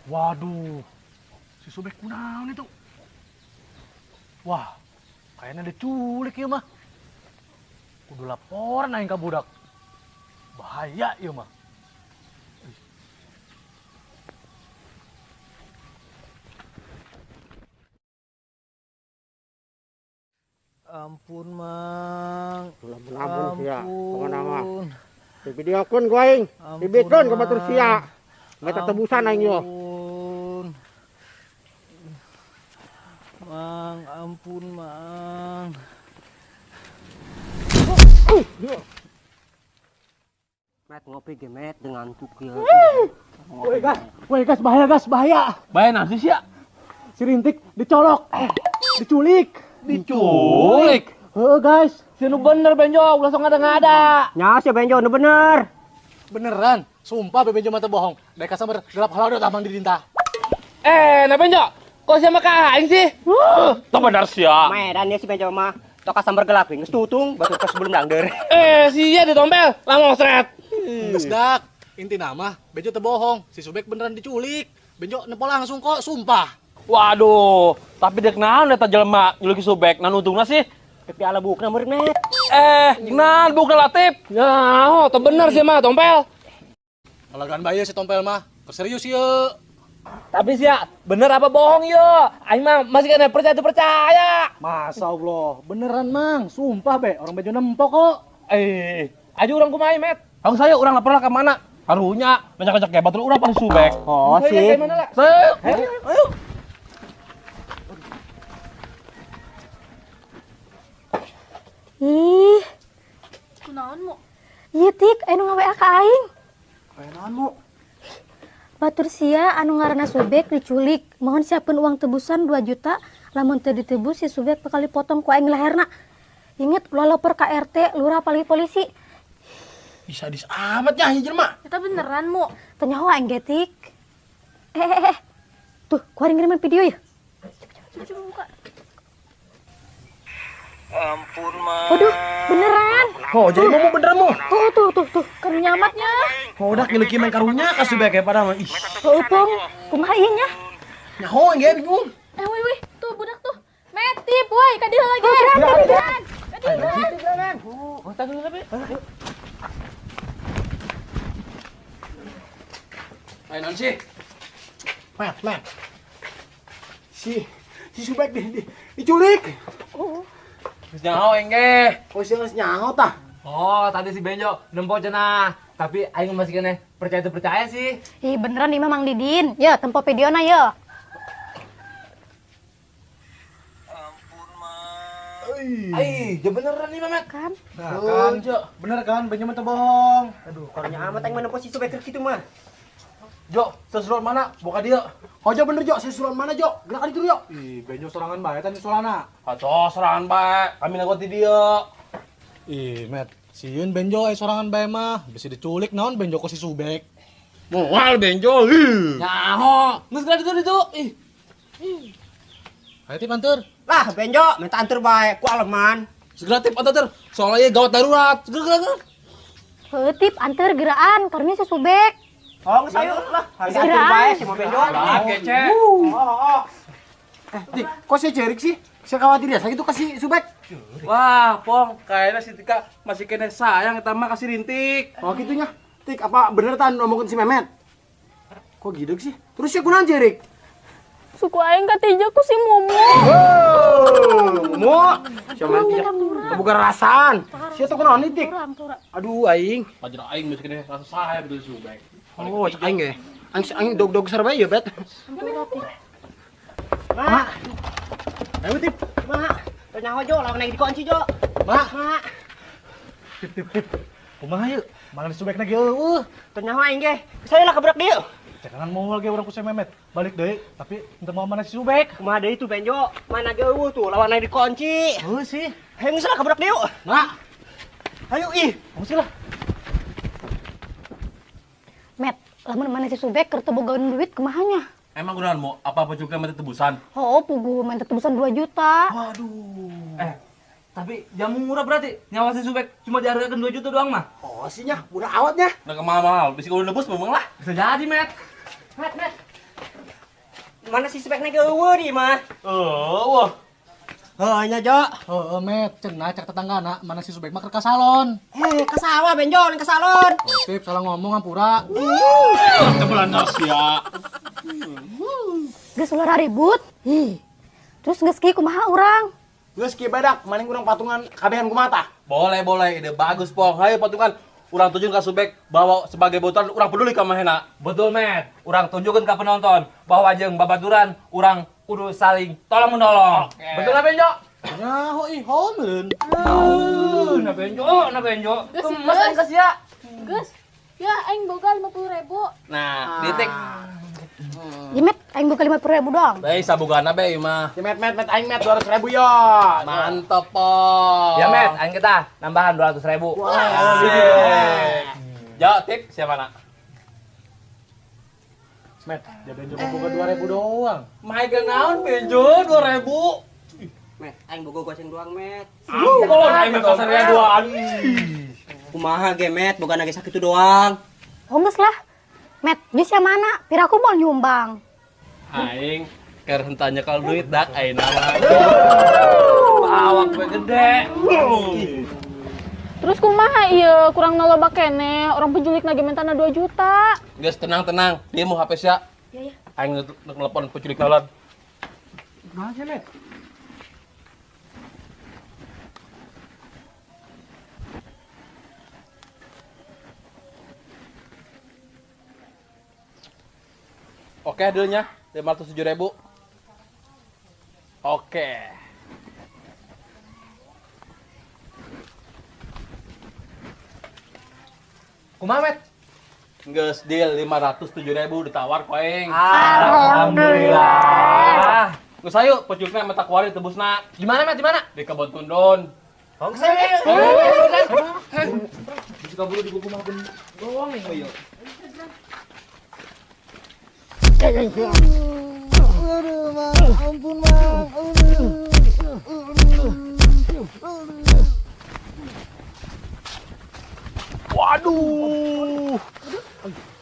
Waduh, si Sobek kunaon itu? Wah, kayaknya diculik ya mah. Kudu laporan aing ka budak. Bahaya ya mah. Ampun, Mang. Ampun sia, kemana mah? Ampun. Di videokeun ku aing. Dibitkeun ka batur sia. Meta tebusan aing yo. Mang, ampun, Mang. Met ngopi gemet dengan kukil. Woi gas, bahaya gas, bahaya. Bahaya nanti sih ya. Si Rintik dicolok, diculik. Diculik? Guys. Si nu bener Benjo, langsung ngada-ngada. Nya si Benjo nu bener. Beneran, sumpah Benjo mata bohong. Dek kasamer gelap halau tamang di dinta. Nah Benjo, kok sama Kak Aing sih? Tuh benar sih ya. Medan ya si Benjo mah. Toka sambar gelap geus tutung batu pas sebelum dangder. Sia ditompel, lama seret. Geus dak, inti nama Benjo teu bohong. Si Subek beneran diculik. Benjo nepol langsung kok, sumpah. Waduh, tapi dek naon eta jelema nyulik Subek, nan untungna sih? Tapi ala bukna meureun met. Nan bukna Latif. Ya, tuh bener sih mah tompel. Alagan bae si Tompel mah. Keserius ieu. Tapi sih ya, bener apa bohong yo? Aing mah masih kena percaya. Masa Allah, beneran Mang, sumpah be, orang Benjo nempok kok. Aja orang kumaha met. Kang saya orang lapor ke mana? Karunya banyak-banyak kayak batur urang pasti Subek. Oh sih. Ayo. Ih, kunaon mu? Ieu Tik, anu ngawe ka aing. Naon mu? Batur sia anu ngaranna Subek diculik. Mohon siapkeun uang tebusan 2 juta. Lamun teu ditebus si Subek bakal dipotong ku aing leherna. Ingat ulah lapor ka RT, lurah apalagi polisi. Bisa dis amat ya jelema. Eta beneran mu? Tanya aing ge Tik. Tuh, ku ngiriman video ya. Coba buka. Ampun mah. Waduh, beneran. Oh, jadi mau beneran mau. Tuh, kan nyamatnya. Oh, udah kileki main karunya ka Subek ya pada mah. Ih, Upong, kumaha ieu nya? nyaho ge bingung. Wih, tuh budak tuh. Metip, woi, ka dieu lagi. Kadieu. Oh, tak dulu tapi. Mainan sih. Met. Si Subek diculik. Geus nyaho engge. Oh, si geus nyaho tah. Oh, tadi si Benjo nempok cenah. Tapi aing masih kena percaya sih. Ih, beneran nih Mang Didin. Ya, tempo videona ya. Ja beneran nih Mamet. Kan? Nah, kan, Jo. Bener kan, Benjo mah teu bohong. Aduh, karunya amat aing mana posisi Subek kitu mah. Jo, sesuruhan mana? Buka dia. Oh, Jo bener, Jo. Sesuruhan mana, Jo? Gerak di Jo. Ih, Benjo sorangan bae tadi solana. Aco serangan bae. Kami nagoti dia. Ih, Met. Sieun Benjo sorangan bae mah. Bisa diculik naon Benjo ku si Subek. Moal Benjo. Nyaho. Geus gak itu. Ayo tip anteur. Lah Benjo minta anter bae ku aleman. Segera tip antar. Soalnya gawat darurat. Segera. Tip anter geraan, karunya si Subek. Oh geus ayo lah. Harga anter bae si Benjo. Dah kece. Dik, kok si Jerik sih? Saya khawatir ya, sakit itu kasih Subek. Wah, Pong, kayaknya si Tika masih kena sayang eta mah kasih Rintik. Oh gitunya. Tik, apa bener tan ngomongin si Memet? Kok gitu sih? Terus ya kunaon Jerik? Suku aing katija ku si Momo. Mu, siapa dia? Bukan rasan. Siapa tuh kunaon nih, Tik? Aduh, aing. Pajar aing masih kena rasa saya betul Subek. Oh, cek aing ya. Aing dog besar bae ya, Bet. Mak, Ayo, Tip. mak. Tanya Jo, lawan naik di kunci Jo. Mak. Mak, Kumaha yeuh? Mana Subek lagi eueuh. tanya aing ge. Saya lah kebrak dieu. Jangan mau lagi orang ku si Memet. Balik deui, tapi teu mau mana si Subek. Kumaha deui tuh Benjo? Mana ge eueuh tuh lawan naik di kunci. Heuh sih. Hayang geus lah kebrak dieu. Mak. Ayo ih. Kamu sih lah. Met, lamun mana si Subek keur teu bogaeun duit kumahanya? Emang gunaan mau apa juga mati tebusan? Oh, pugu main tebusan 2 juta. Waduh. Tapi jamu murah berarti. Nyawasin Subek cuma dihargakan 2 juta doang mah. Oh, sihnya, murah awatnya. Udah mahal-mahal. Bisa kalau nebus memang lah. Bisa jadi, Met. Met. Mana si Subek nege eueuh di mah? Wah. Heunya Jo. Heeh, Met, cenah cek tetanggana mana si Subek mah keur ka salon. Ke sawah benjol ke salon. Tip salah ngomong hampura. Kebelan sia. Geus ulah ribut. Terus geus kieu kumaha urang? Geus kieu badak, maning urang patungan kabehan kumaha tah? Boleh, ide bagus, Pong. Hayo patungan. Urang tunjukkan ka Subek bahwa sebagai botoran urang peduli ka mahena. Betul, Met. Urang tunjukkan ka penonton bahwa jeung babaturan urang kudu saling tolong menolong. Betul lah, Benjo? Ya, hoi homeun. Na Benjo. Mas aing kasih ya. Gus, ya aing boga 50.000. Nah, titik. Ya Met, aing buka 50.000 doang. Bae sabogana bae mah. Si met aing met 200.000 yo. Mantep, Pong. Ya Met, aing kita nambahan 200.000. Jo, tip siapa nak? Met, ya benjo boga 2.000 doang. Main naon Benjo 2.000. Met, aing boga goceng doang, Met. Kalau aing mah kasarnya duaan. Kumaha ge, Met, boga nage sakitu doang. Oh geus lah. Met, geus yang mana? Piraku mau nyumbang. Aing keur hentanya kalau duit dak ayeuna mah. Awak bae gede. Terus kumaha ieu kurang naloba kene, orang penculik nage mentana 2 juta. Geus tenang. Dia mau HP sia. Iya. Aing nelpon penculik naon. Kumaha sih met? Oke, dealnya 507.000. Oke. Kumaha, Met? Geus deal 507.000 ditawar ku aing. Alhamdulillah. Geus ayo penculikna meta kuari tebusna. Di mana, Met? Di mana? Di Kebon Tundun. Hong saya. Bisa kaburu di kumaha ben doang nih, ayo. Waduh.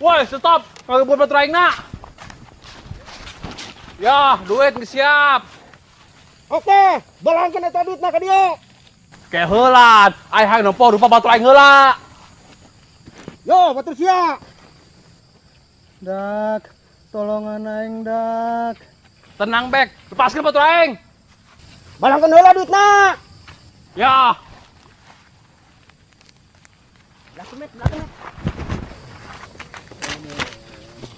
Woi, stop. Kagak buat baterai nak. Ya, duit geus siap. Oke, balangkeun eta duitna ka dieu. Kayak heulan. Ai hayang nempo rupa baterai heula. Yo, batur sia. Dak, tolongan aing dak. Tenang, Bek. Lepaskeun baterai aing. Balangkeun heula duitna. Ya.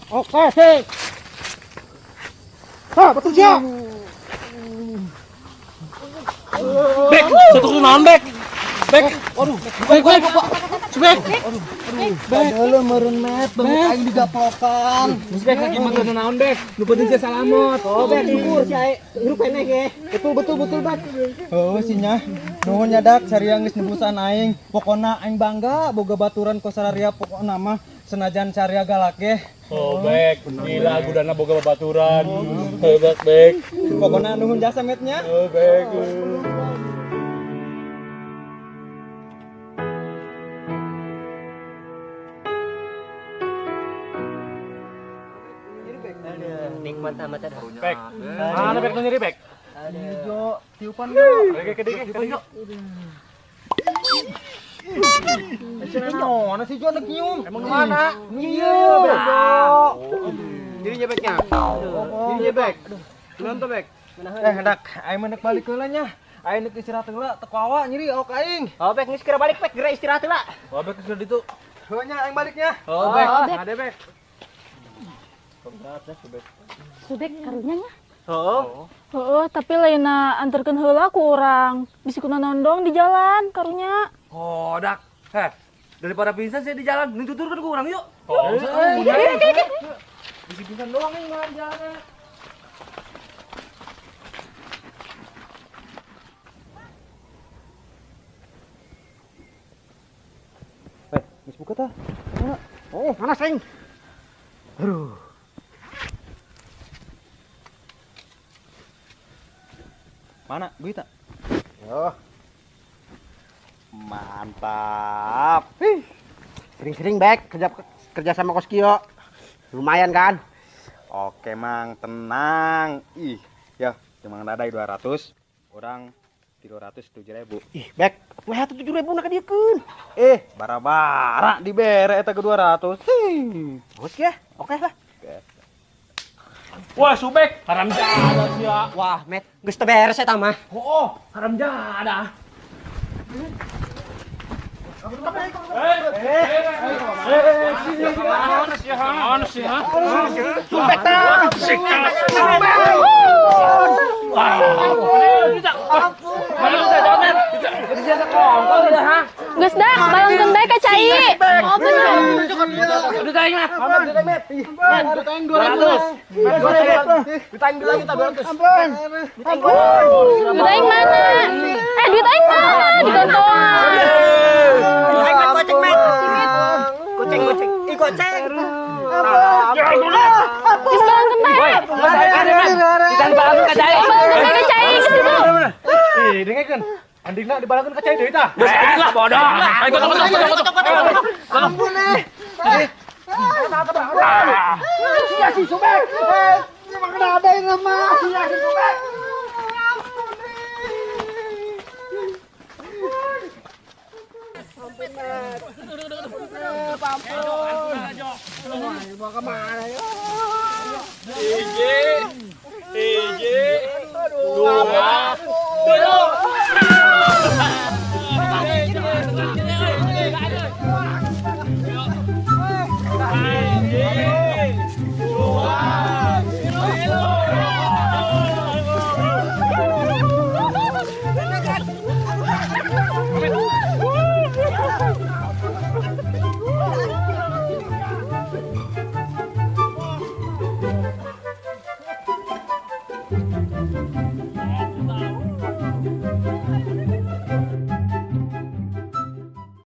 Oke, sik. Ha, batur sia. Bek, satu naon, Bek? Bek. Waduh. Bek. Subek. Padahal meureun Met, banget aing digaplokan. Subek lagi motor naon, Bek? Nu penting sia salamot. Oh, Bek libur si aing. Hirup eneh ge. Betul, Bek. Heuh sinya. Nuhun nya dak sariang geus nebusan aing. Pokona aing bangga boga baturan ku sararia pokona mah senajan sariaga galak ge. Oh, Bek. Gila gudana boga babaturan. Hebat, Bek. Pokona nuhun jasa Metnya. Oh, Bek. Nikmat amat ada. Bek. Mana Bek nu nyeri, Bek? Jo, tiupan yo. Dege, yuk. Mana sih Jo nek nyium? Emang mana? Iya, Dirinya Beknya. Dirinya Bek. Nuhun tuh Bek. dak, aing mah nek balik heula nya. Aing nek istirahat heula teu kawa nyeri awak aing. Oh, Bek geus kira balik, Bek. Geura istirahat heula. Oh, Bek geus ditu. Heuh nya aing baliknya. Oh, Bek. Ada Bek. Subek karunya nya. Heeh, tapi lainna anterkeun heula ku urang. Bisikuna nondong di jalan karunya. Oh, dak. Daripada pingsan saya di jalan, nih tuturkan ke orang yuk. Oh, Bisi pingsan doang yang ngaran jalannya. Geus buka tah. Oh, panas aing. Aduh. Mana? Duit tak? Yo. Mantap. Sering-sering Bek kerja sama Koskio. Lumayan kan? Oke mang, tenang. Ih, ya, cuma dadai 200, orang 307.000. Ih, bek, wah 7.000 nak diekeun. Bara-bara dibere eta ke 200. Bos ya, oke lah. Wah, Subek, haram jada sia. Wah, Met, geus teu beres eta mah. Oh, haram jada. Subek tah. Geus dah, balangkeun bae ka cai. Oh bener. Duit aing mana? Duit aing mana? Ditonton. Goceng. Ih, goceng. Geus balangkeun bae. Kita balangkeun ka cai. Balangkeun bae ka cai ke situ. Ih, dengekeun. Andingna dibalangkeun ka cai deui tah. Geus lah bodoh. Ayo gotong. Ampun nih. Sia si Subek. Emang kena ada yang nama. Sia si Subek.